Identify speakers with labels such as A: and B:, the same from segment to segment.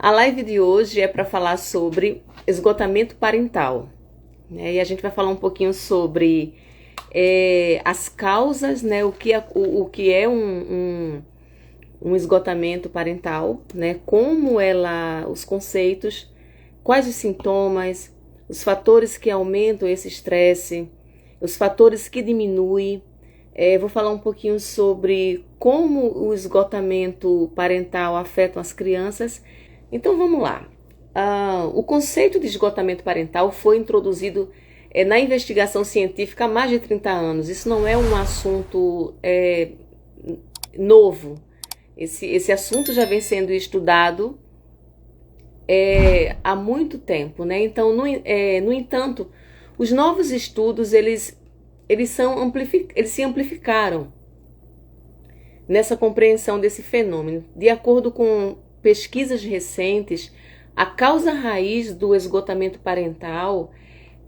A: A live de hoje é para falar sobre esgotamento parental, né? E a gente vai falar um pouquinho sobre as causas, né? O que é um esgotamento parental, né? Os conceitos, quais os sintomas, os fatores que aumentam esse estresse, os fatores que diminuem. Vou falar um pouquinho sobre como o esgotamento parental afeta as crianças. Então vamos lá. O conceito de esgotamento parental foi introduzido na investigação científica há mais de 30 anos. Isso não é um assunto novo. Esse assunto já vem sendo estudado há muito tempo, né? Então, no entanto, os novos estudos eles se amplificaram nessa compreensão desse fenômeno. De acordo com pesquisas recentes, a causa raiz do esgotamento parental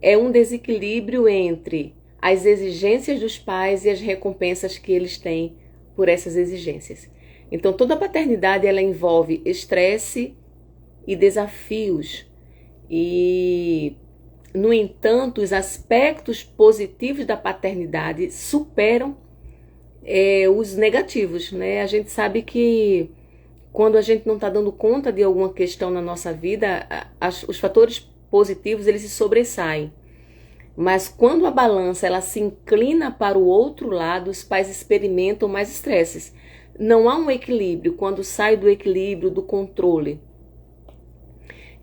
A: é um desequilíbrio entre as exigências dos pais e as recompensas que eles têm por essas exigências. Então, toda a paternidade ela envolve estresse e desafios. E, no entanto, os aspectos positivos da paternidade superam os negativos, né? A gente sabe que quando a gente não está dando conta de alguma questão na nossa vida, os fatores positivos eles se sobressaem. Mas quando a balança ela se inclina para o outro lado, os pais experimentam mais estresses. Não há um equilíbrio quando sai do equilíbrio, do controle.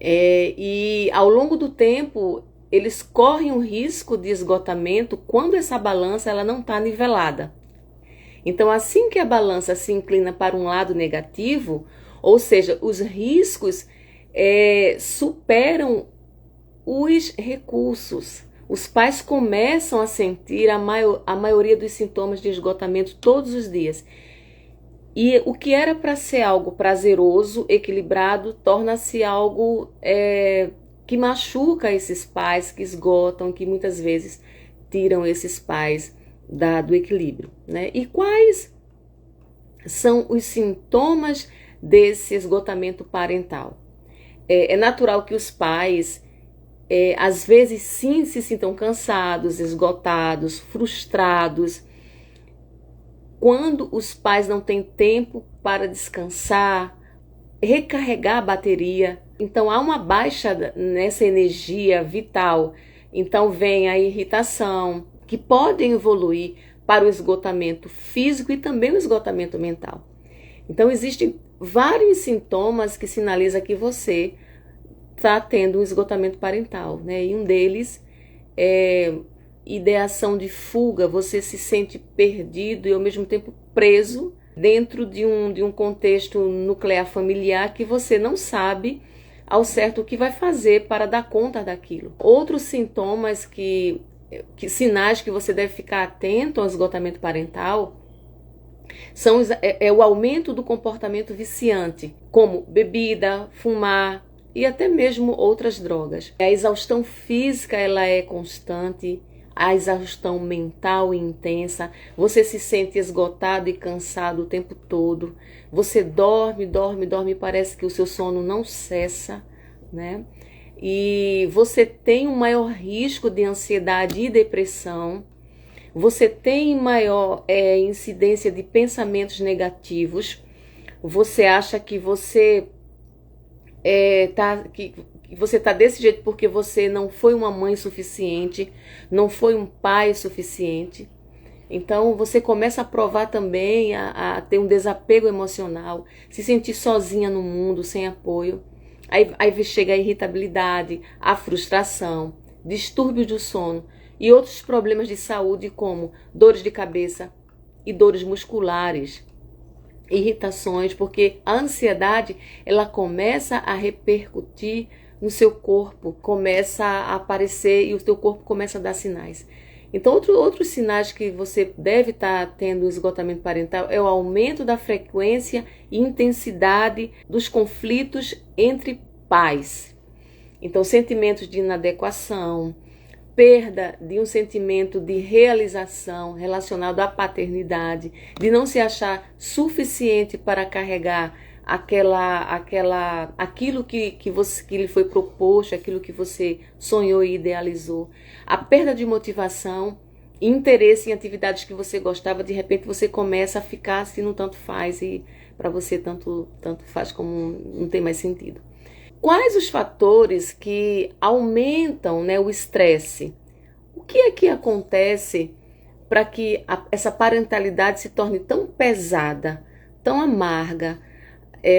A: E ao longo do tempo, eles correm um risco de esgotamento quando essa balança ela não está nivelada. Então, assim que a balança se inclina para um lado negativo, ou seja, os riscos superam os recursos. Os pais começam a sentir a maioria dos sintomas de esgotamento todos os dias. E o que era para ser algo prazeroso, equilibrado, torna-se algo que machuca esses pais, que esgotam, que muitas vezes tiram esses pais do equilíbrio, né? E quais são os sintomas desse esgotamento parental? É natural que os pais, às vezes sim, se sintam cansados, esgotados, frustrados, quando os pais não têm tempo para descansar, recarregar a bateria. Então há uma baixa nessa energia vital. Então vem a irritação, que podem evoluir para o esgotamento físico e também o esgotamento mental. Então existem vários sintomas que sinalizam que você está tendo um esgotamento parental, né? E um deles é ideação de fuga, você se sente perdido e ao mesmo tempo preso dentro de um contexto nuclear familiar que você não sabe ao certo o que vai fazer para dar conta daquilo. Outros sintomas sinais que você deve ficar atento ao esgotamento parental são o aumento do comportamento viciante, como bebida, fumar e até mesmo outras drogas. A exaustão física ela é constante, a exaustão mental intensa, você se sente esgotado e cansado o tempo todo, você dorme, parece que o seu sono não cessa, né? E você tem um maior risco de ansiedade e depressão, você tem maior incidência de pensamentos negativos, você acha que você está desse jeito porque você não foi uma mãe suficiente, não foi um pai suficiente. Então você começa a provar também a ter um desapego emocional, se sentir sozinha no mundo, sem apoio. Aí chega a irritabilidade, a frustração, distúrbios do sono e outros problemas de saúde como dores de cabeça e dores musculares, irritações, porque a ansiedade ela começa a repercutir no seu corpo, começa a aparecer e o seu corpo começa a dar sinais. Então, outros sinais que você deve estar tendo esgotamento parental é o aumento da frequência e intensidade dos conflitos entre pais. Então, sentimentos de inadequação, perda de um sentimento de realização relacionado à paternidade, de não se achar suficiente para carregar aquilo que lhe foi proposto, aquilo que você sonhou e idealizou. A perda de motivação, interesse em atividades que você gostava, de repente você começa a ficar assim, no tanto faz, e para você tanto faz como não tem mais sentido. Quais os fatores que aumentam, né, o estresse? O que é que acontece para que essa parentalidade se torne tão pesada, tão amarga?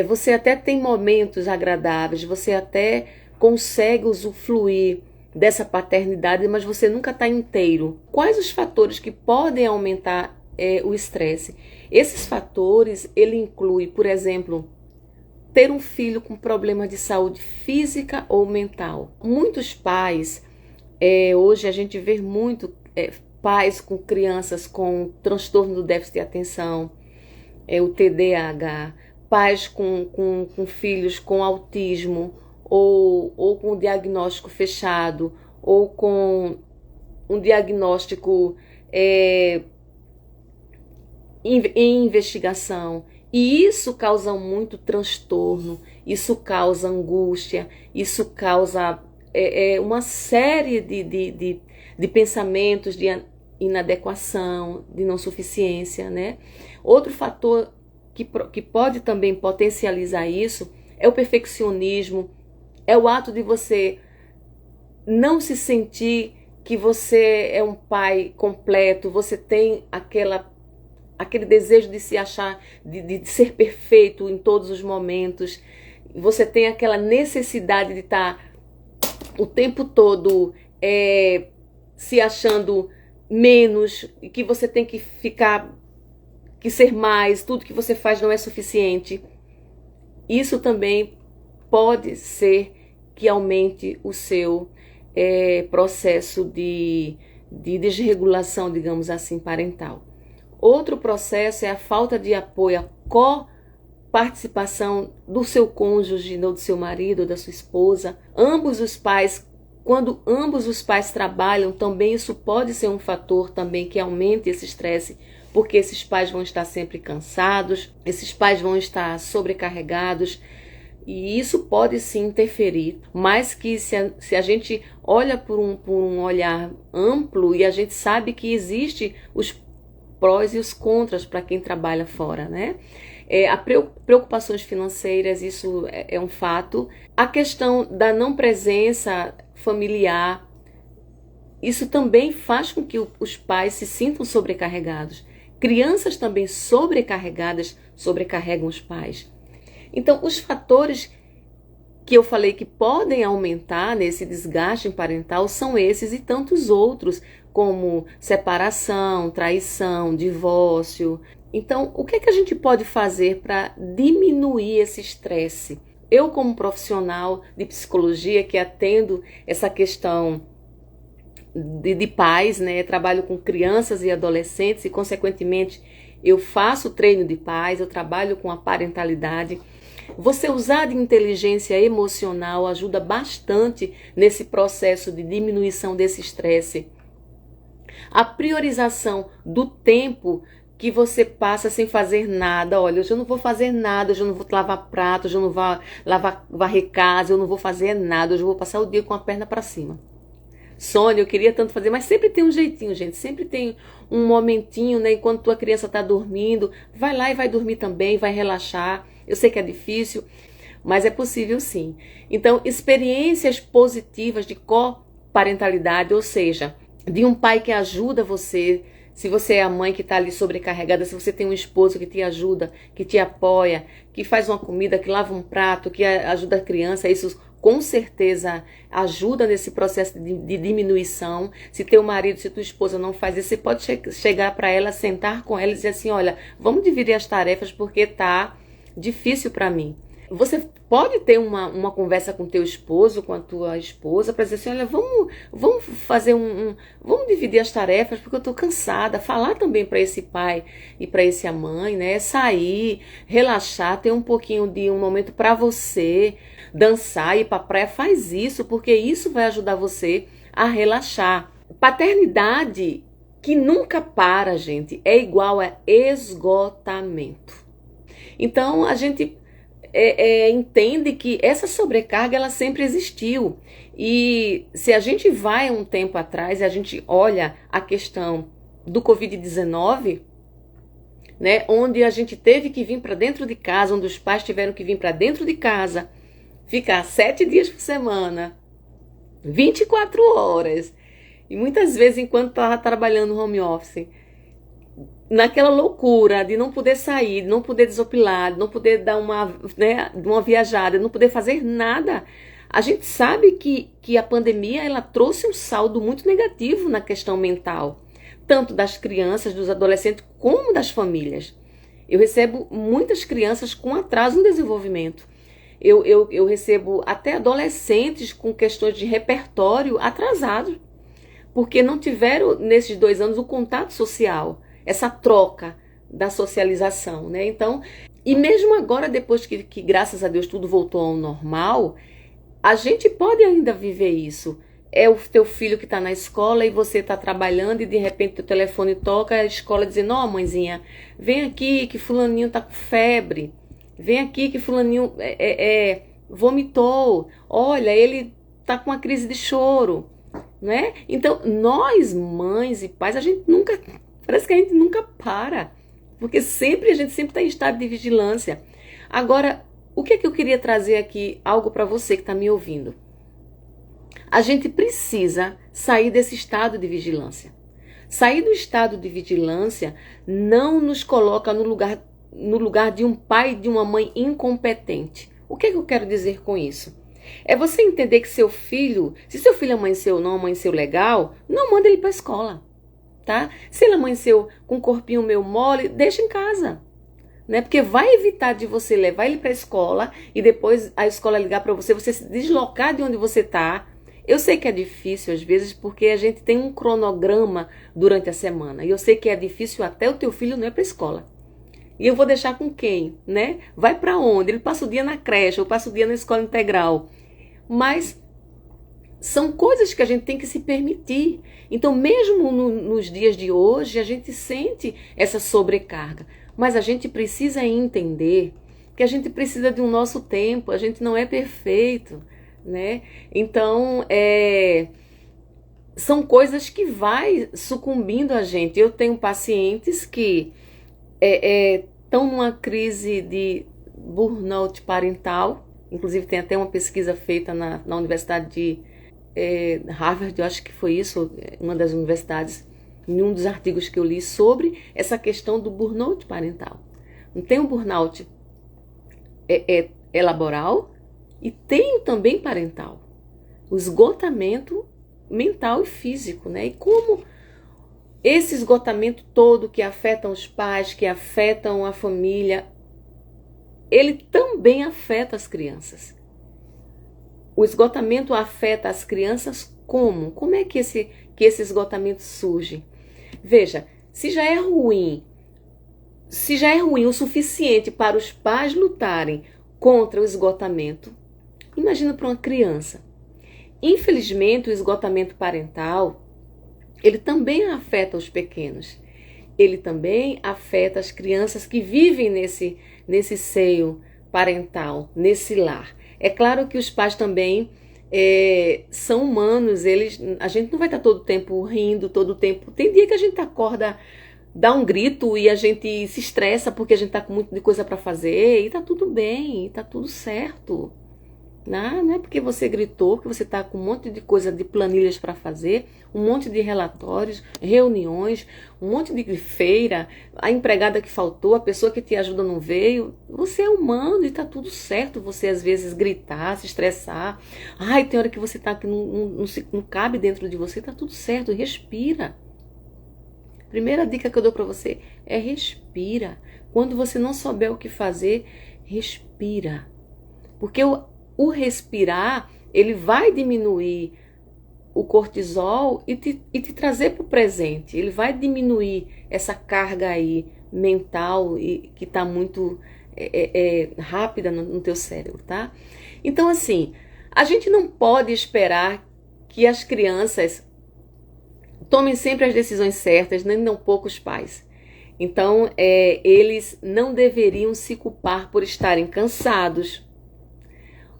A: Você até tem momentos agradáveis, você até consegue usufruir dessa paternidade, mas você nunca está inteiro. Quais os fatores que podem aumentar o estresse? Esses fatores, ele inclui, por exemplo, ter um filho com problemas de saúde física ou mental. Muitos pais, hoje a gente vê muito pais com crianças com transtorno do déficit de atenção, o TDAH, pais com filhos com autismo, ou com diagnóstico fechado, ou com um diagnóstico em investigação. E isso causa muito transtorno, isso causa angústia, isso causa uma série de pensamentos de inadequação, de não suficiência, né? Outro fator que pode também potencializar isso é o perfeccionismo, é o ato de você não se sentir que você é um pai completo, você tem aquele desejo de se achar, de ser perfeito em todos os momentos, você tem aquela necessidade de estar o tempo todo se achando menos, e que você tem que ser mais, tudo que você faz não é suficiente. Isso também pode ser que aumente o seu processo de desregulação, digamos assim, parental. Outro processo é a falta de apoio, a coparticipação do seu cônjuge, ou do seu marido, ou da sua esposa. Quando ambos os pais trabalham, também isso pode ser um fator também que aumente esse estresse, porque esses pais vão estar sempre cansados, esses pais vão estar sobrecarregados, e isso pode sim interferir, mas que se a gente olha por um olhar amplo, e a gente sabe que existe os prós e os contras para quem trabalha fora, né? Preocupações financeiras, isso é um fato. A questão da não presença familiar, isso também faz com que os pais se sintam sobrecarregados. Crianças também sobrecarregadas sobrecarregam os pais. Então, os fatores que eu falei que podem aumentar nesse desgaste parental são esses e tantos outros, como separação, traição, divórcio. Então, o que é que a gente pode fazer para diminuir esse estresse? Eu, como profissional de psicologia que atendo essa questão de pais, né, trabalho com crianças e adolescentes e, consequentemente, eu faço treino de pais, eu trabalho com a parentalidade. Você usar de inteligência emocional ajuda bastante nesse processo de diminuição desse estresse. A priorização do tempo que você passa sem fazer nada. Olha, hoje eu não vou fazer nada, hoje eu não vou lavar prato, hoje eu não vou varrer casa, eu não vou fazer nada, hoje eu vou passar o dia com a perna para cima. Sônia, eu queria tanto fazer, mas sempre tem um jeitinho, gente, sempre tem um momentinho, né, enquanto tua criança está dormindo, vai lá e vai dormir também, vai relaxar. Eu sei que é difícil, mas é possível sim. Então, experiências positivas de coparentalidade, ou seja, de um pai que ajuda você, se você é a mãe que está ali sobrecarregada, se você tem um esposo que te ajuda, que te apoia, que faz uma comida, que lava um prato, que ajuda a criança, isso com certeza ajuda nesse processo de diminuição. Se teu marido, se tua esposa não faz isso, você pode chegar para ela, sentar com ela e dizer assim, olha, vamos dividir as tarefas porque tá difícil para mim. Você pode ter uma conversa com teu esposo, com a tua esposa, para dizer assim, olha, vamos fazer vamos dividir as tarefas, porque eu estou cansada. Falar também para esse pai e para essa mãe, né? Sair, relaxar, ter um pouquinho de um momento para você, dançar, ir para a praia, faz isso, porque isso vai ajudar você a relaxar. Paternidade que nunca para, gente, é igual a esgotamento. Então, a gente entende que essa sobrecarga ela sempre existiu. E se a gente vai um tempo atrás e a gente olha a questão do Covid-19, né, onde a gente teve que vir para dentro de casa, onde os pais tiveram que vir para dentro de casa, ficar 7 dias por semana, 24 horas, e muitas vezes enquanto estava trabalhando no home office, naquela loucura de não poder sair, de não poder desopilar, de não poder dar uma viajada, de não poder fazer nada. A gente sabe que a pandemia ela trouxe um saldo muito negativo na questão mental, tanto das crianças, dos adolescentes, como das famílias. Eu recebo muitas crianças com atraso no desenvolvimento. Eu recebo até adolescentes com questões de repertório atrasados, porque não tiveram, nesses 2 anos, o contato social, essa troca da socialização, né? Então, e mesmo agora, depois que graças a Deus tudo voltou ao normal, a gente pode ainda viver isso. É o teu filho que está na escola e você está trabalhando e de repente o telefone toca, a escola dizendo, ó, mãezinha, vem aqui que fulaninho está com febre, vem aqui que fulaninho vomitou, olha, ele está com uma crise de choro, né? Então, nós, mães e pais, parece que a gente nunca para, porque a gente sempre está em estado de vigilância. Agora, o que é que eu queria trazer aqui, algo para você que está me ouvindo? A gente precisa sair desse estado de vigilância. Sair do estado de vigilância não nos coloca no lugar de um pai e de uma mãe incompetente. O que é que eu quero dizer com isso? É você entender que seu filho, se seu filho não amanheceu legal, não manda ele para a escola, tá? Se ele amanheceu com um corpinho meio mole, deixa em casa. Né? Porque vai evitar de você levar ele para a escola e depois a escola ligar para você se deslocar de onde você está. Eu sei que é difícil às vezes porque a gente tem um cronograma durante a semana. E eu sei que é difícil até o teu filho não ir para a escola. E eu vou deixar com quem, né? Vai para onde? Ele passa o dia na creche ou passa o dia na escola integral. Mas são coisas que a gente tem que se permitir. Então, mesmo nos dias de hoje, a gente sente essa sobrecarga. Mas a gente precisa entender que a gente precisa de um nosso tempo, a gente não é perfeito, né? Então, são coisas que vai sucumbindo a gente. Eu tenho pacientes que estão numa crise de burnout parental, inclusive tem até uma pesquisa feita na Universidade de Harvard, eu acho que foi isso, uma das universidades, em um dos artigos que eu li sobre essa questão do burnout parental. Não tem o burnout laboral e tem também parental. O esgotamento mental e físico, né? E como esse esgotamento todo que afeta os pais, que afetam a família, ele também afeta as crianças. O esgotamento afeta as crianças como? Como é que esse esgotamento surge? Veja, se já é ruim o suficiente para os pais lutarem contra o esgotamento, imagina para uma criança. Infelizmente, o esgotamento parental, ele também afeta os pequenos. Ele também afeta as crianças que vivem nesse seio parental, nesse lar. É claro que os pais também são humanos, a gente não vai estar todo o tempo rindo, todo o tempo. Tem dia que a gente acorda, dá um grito e a gente se estressa porque a gente está com muito de coisa para fazer e está tudo bem, está tudo certo. Não é porque você gritou, que você está com um monte de coisa, de planilhas para fazer, um monte de relatórios, reuniões, um monte de feira, a empregada que faltou, a pessoa que te ajuda não veio. Você é humano e está tudo certo você às vezes gritar, se estressar. Ai, tem hora que você está que não cabe dentro de você, está tudo certo, respira. Primeira dica que eu dou para você é respira. Quando você não souber o que fazer, respira. Porque o respirar, ele vai diminuir o cortisol e te trazer para o presente. Ele vai diminuir essa carga aí mental que está muito rápida no teu cérebro, tá? Então, assim, a gente não pode esperar que as crianças tomem sempre as decisões certas, nem não poucos pais. Então, eles não deveriam se culpar por estarem cansados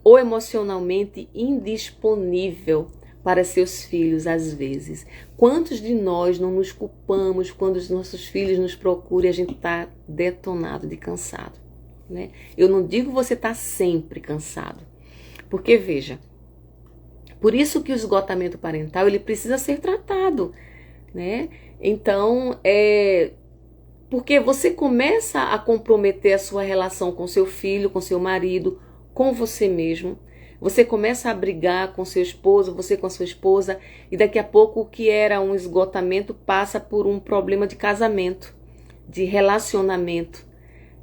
A: ou emocionalmente indisponível para seus filhos, às vezes. Quantos de nós não nos culpamos quando os nossos filhos nos procuram e a gente está detonado de cansado, né? Eu não digo você está sempre cansado, porque veja, por isso que o esgotamento parental ele precisa ser tratado, né? Então, porque você começa a comprometer a sua relação com seu filho, com seu marido, com você mesmo. Você começa a brigar com seu esposo, você com a sua esposa, e daqui a pouco o que era um esgotamento passa por um problema de casamento, de relacionamento.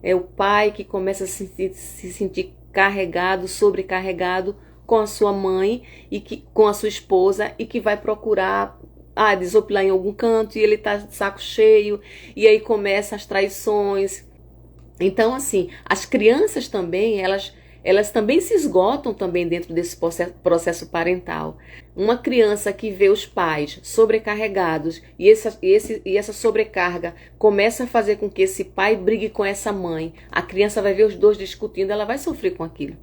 A: É o pai que começa a se sentir carregado, sobrecarregado com a sua mãe, com a sua esposa, e que vai procurar desopilar em algum canto, e ele tá de saco cheio, e aí começam as traições. Então, assim, as crianças também, elas também se esgotam também dentro desse processo parental. Uma criança que vê os pais sobrecarregados e essa sobrecarga começa a fazer com que esse pai brigue com essa mãe, a criança vai ver os dois discutindo, ela vai sofrer com aquilo.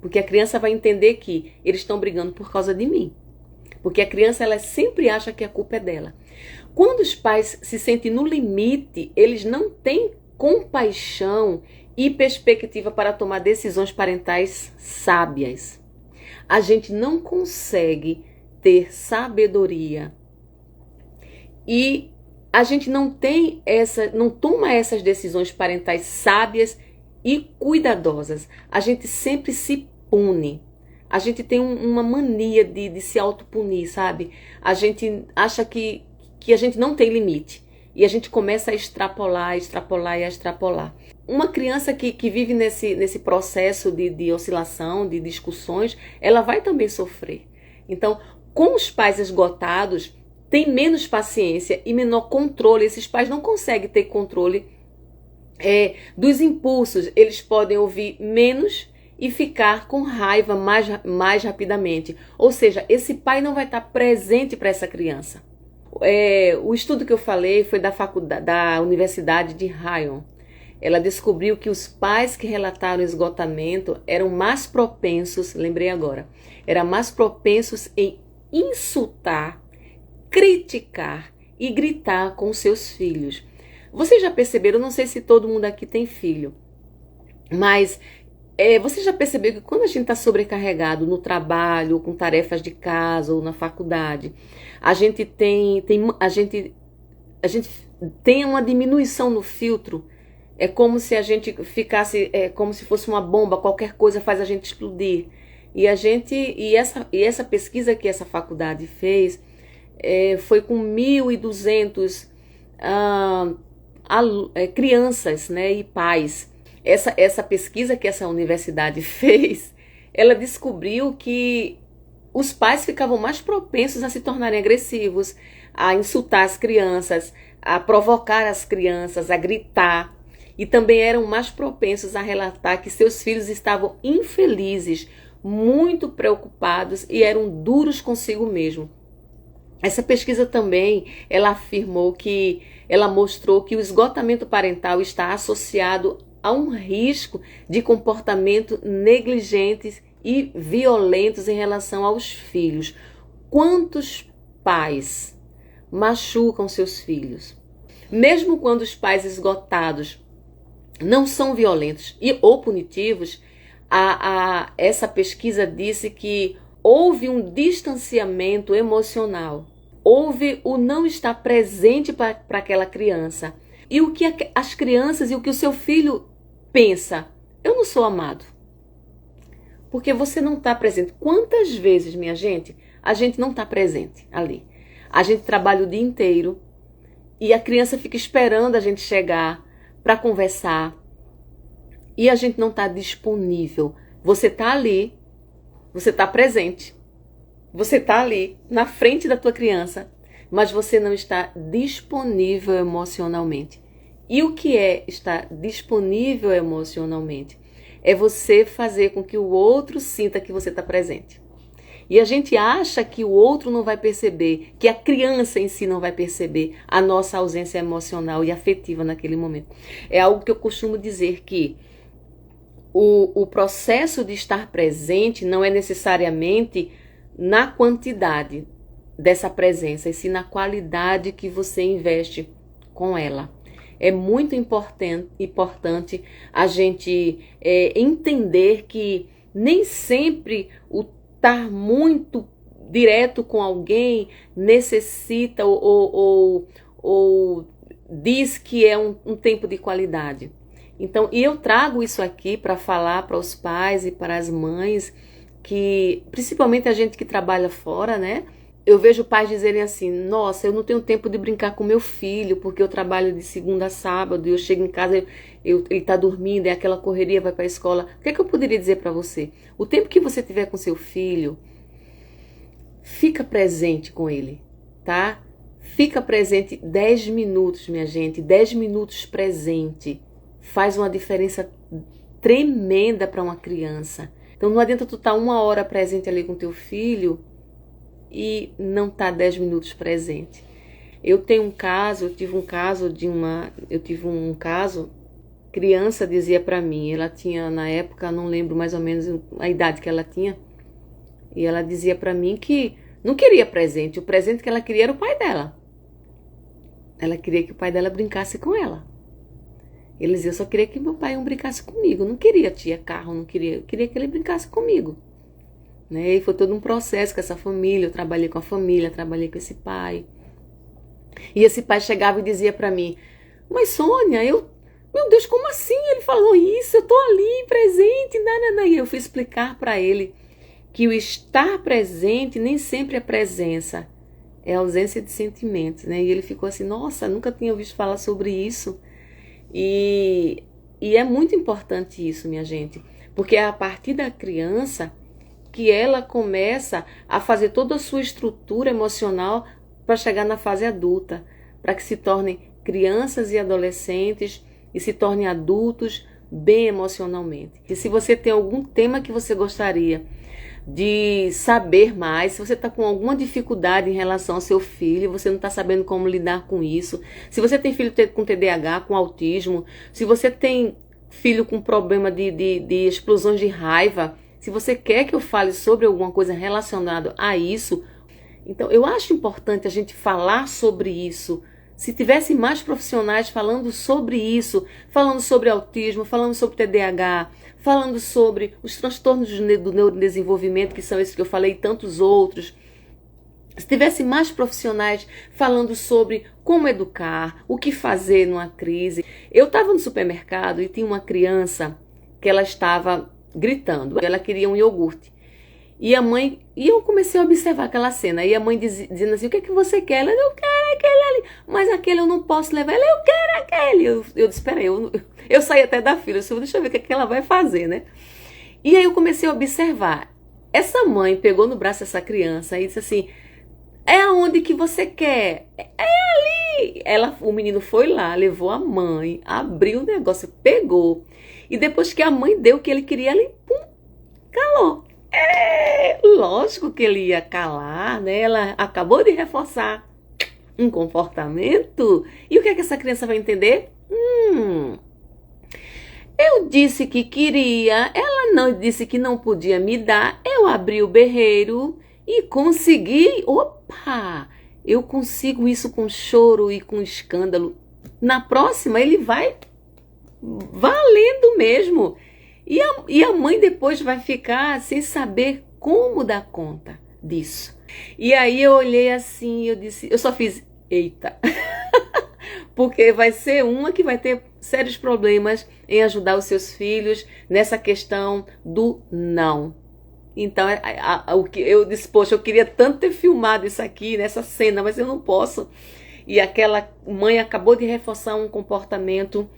A: Porque a criança vai entender que eles estão brigando por causa de mim. Porque a criança ela sempre acha que a culpa é dela. Quando os pais se sentem no limite, eles não têm compaixão e perspectiva para tomar decisões parentais sábias. A gente não consegue ter sabedoria e a gente não toma essas decisões parentais sábias e cuidadosas. A gente sempre se pune. A gente tem uma mania de se autopunir, sabe? A gente acha que a gente não tem limite. E a gente começa a extrapolar. Uma criança que vive nesse processo de oscilação, de discussões, ela vai também sofrer. Então, com os pais esgotados, tem menos paciência e menor controle. Esses pais não conseguem ter controle dos impulsos. Eles podem ouvir menos e ficar com raiva mais rapidamente. Ou seja, esse pai não vai estar presente para essa criança. O estudo que eu falei foi da Universidade de Lyon. Ela descobriu que os pais que relataram esgotamento eram mais propensos, lembrei agora, eram mais propensos em insultar, criticar e gritar com seus filhos. Vocês já perceberam, não sei se todo mundo aqui tem filho, mas você já percebeu que quando a gente está sobrecarregado no trabalho, com tarefas de casa ou na faculdade, a gente tem uma diminuição no filtro. É como se a gente ficasse, como se fosse uma bomba, qualquer coisa faz a gente explodir. E essa pesquisa que essa faculdade fez foi com 1.200 crianças, né, e pais. Essa pesquisa que essa universidade fez, ela descobriu que os pais ficavam mais propensos a se tornarem agressivos, a insultar as crianças, a provocar as crianças, a gritar. E também eram mais propensos a relatar que seus filhos estavam infelizes, muito preocupados e eram duros consigo mesmo. Essa pesquisa também, ela mostrou que o esgotamento parental está associado a um risco de comportamento negligentes e violentos em relação aos filhos. Quantos pais machucam seus filhos? Mesmo quando os pais esgotados não são violentos ou punitivos, essa pesquisa disse que houve um distanciamento emocional, houve o não estar presente para aquela criança. E o que as crianças e o que o seu filho pensa? Eu não sou amado. Porque você não está presente. Quantas vezes, minha gente, a gente não está presente ali? A gente trabalha o dia inteiro e a criança fica esperando a gente chegar para conversar e a gente não está disponível. Você está ali, você está presente, você está ali na frente da tua criança, mas você não está disponível emocionalmente. E o que é estar disponível emocionalmente? É você fazer com que o outro sinta que você está presente. E a gente acha que o outro não vai perceber, que a criança em si não vai perceber a nossa ausência emocional e afetiva naquele momento. É algo que eu costumo dizer que o processo de estar presente não é necessariamente na quantidade dessa presença, e sim na qualidade que você investe com ela. É muito importante a gente entender que nem sempre o estar muito direto com alguém necessita ou diz que é um tempo de qualidade. Então, e eu trago isso aqui para falar para os pais e para as mães, que principalmente a gente que trabalha fora, né? Eu vejo pais dizerem assim: nossa, eu não tenho tempo de brincar com meu filho, porque eu trabalho de segunda a sábado, e eu chego em casa, ele está dormindo, é aquela correria, vai para a escola. O que é que eu poderia dizer para você? O tempo que você tiver com seu filho, fica presente com ele, tá? Fica presente 10 minutos, minha gente, 10 minutos presente. Faz uma diferença tremenda para uma criança. Então não adianta tu estar 1 hora presente ali com teu filho e não tá 10 minutos presente. Eu tive um caso, criança dizia para mim, ela tinha na época, não lembro mais ou menos a idade que ela tinha, e ela dizia para mim que não queria presente, o presente que ela queria era o pai dela. Ela queria que o pai dela brincasse com ela. Ele dizia: eu só queria que meu pai não brincasse comigo, não queria tia carro, não queria que ele brincasse comigo. Né? E foi todo um processo com essa família, eu trabalhei com a família, trabalhei com esse pai. E esse pai chegava e dizia para mim: mas Sônia, meu Deus, como assim? Ele falou isso, eu tô ali presente, nanana. E eu fui explicar para ele que o estar presente nem sempre é presença, é ausência de sentimentos, né? E ele ficou assim: nossa, nunca tinha ouvido falar sobre isso. E é muito importante isso, minha gente, porque é a partir da criança que ela começa a fazer toda a sua estrutura emocional para chegar na fase adulta, para que se tornem crianças e adolescentes e se tornem adultos bem emocionalmente. E se você tem algum tema que você gostaria de saber mais, se você está com alguma dificuldade em relação ao seu filho, você não está sabendo como lidar com isso, se você tem filho com TDAH, com autismo, se você tem filho com problema de explosões de raiva, se você quer que eu fale sobre alguma coisa relacionada a isso, então eu acho importante a gente falar sobre isso. Se tivesse mais profissionais falando sobre isso, falando sobre autismo, falando sobre TDAH, falando sobre os transtornos do neurodesenvolvimento, que são esses que eu falei, e tantos outros. Se tivesse mais profissionais falando sobre como educar, o que fazer numa crise. Eu estava no supermercado e tinha uma criança que ela estava gritando. Ela queria um iogurte. E eu comecei a observar aquela cena. E a mãe dizendo assim: o que é que você quer? Ela: eu quero aquele ali. Mas aquele eu não posso levar. Ela: eu quero aquele. Eu disse: peraí, eu saí até da fila. Eu disse: deixa eu ver o que é que ela vai fazer, né? E aí eu comecei a observar. Essa mãe pegou no braço essa criança e disse assim: é aonde que você quer? É ali. O menino foi lá, levou a mãe, abriu o negócio, pegou. E depois que a mãe deu o que ele queria, ele calou. Lógico que ele ia calar, né? Ela acabou de reforçar um comportamento. E o que é que essa criança vai entender? Eu disse que queria, ela não disse que não podia me dar, eu abri o berreiro e consegui. Opa! Eu consigo isso com choro e com escândalo. Na próxima ele vai valendo mesmo. E a mãe depois vai ficar sem saber como dar conta disso. E aí eu olhei assim, eu só fiz: eita. Porque vai ser uma que vai ter sérios problemas em ajudar os seus filhos nessa questão do não. Então, o que eu disse: poxa, eu queria tanto ter filmado isso aqui nessa cena, mas eu não posso. E aquela mãe acabou de reforçar um comportamento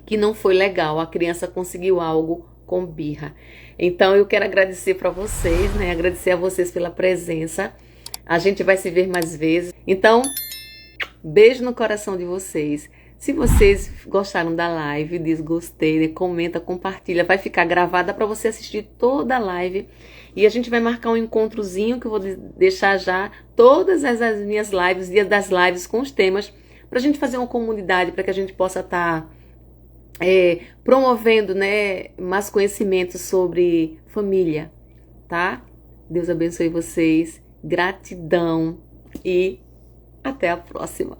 A: que não foi legal. A criança conseguiu algo com birra. Então eu quero agradecer para vocês, né? Agradecer a vocês pela presença. A gente vai se ver mais vezes. Então, beijo no coração de vocês. Se vocês gostaram da live, diz gostei, né? Comenta, compartilha, vai ficar gravada para você assistir toda a live. E a gente vai marcar um encontrozinho que eu vou deixar já todas as minhas lives, dias das lives com os temas, para a gente fazer uma comunidade, para que a gente possa estar promovendo, né, mais conhecimento sobre família, tá? Deus abençoe vocês, gratidão e até a próxima.